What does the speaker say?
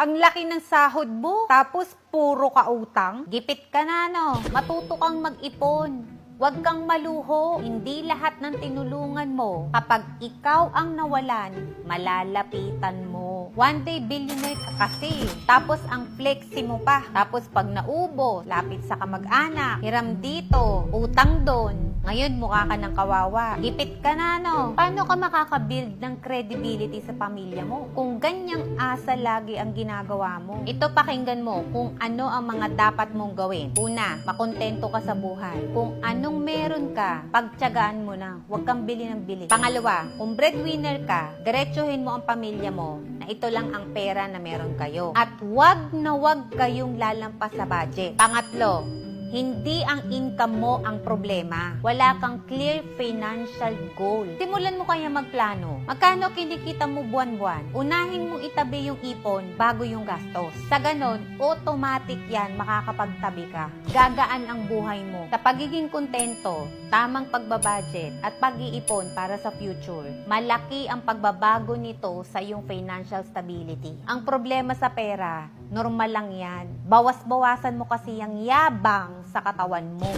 Ang laki ng sahod mo, tapos puro ka utang. Gipit ka na, no? Matuto kang mag-ipon. Huwag kang maluho. Hindi lahat ng tinulungan mo, kapag ikaw ang nawalan, malalapitan mo. One day, billionaire ka kasi. Tapos ang flexi mo pa. Tapos pag naubo, lapit sa kamag-anak, hiram dito, utang doon. Ngayon, mukha ka ng kawawa. Gipit ka na, no? Paano ka makakabuild ng credibility sa pamilya mo kung ganyang asa lagi ang ginagawa mo? Ito, pakinggan mo kung ano ang mga dapat mong gawin. Una, makontento ka sa buhay. Kung anong meron ka, pagtiyagaan mo na. Huwag kang bili ng bili. Pangalawa, kung breadwinner ka, diretsuhin mo ang pamilya mo na ito lang ang pera na meron kayo. At wag na wag kayong lalampas sa budget. Pangatlo, hindi ang income mo ang problema. Wala kang clear financial goal. Simulan mo kaya magplano. Magkano kinikita mo buwan-buwan? Unahin mong itabi yung ipon bago yung gastos. Sa ganon, automatic yan, makakapagtabi ka. Gagaan ang buhay mo. Sa pagiging kontento, tamang pagbabudget at pag-iipon para sa future, malaki ang pagbabago nito sa iyong financial stability. Ang problema sa pera, normal lang yan. Bawas-bawasan mo kasi yung yabang sa katawan mo.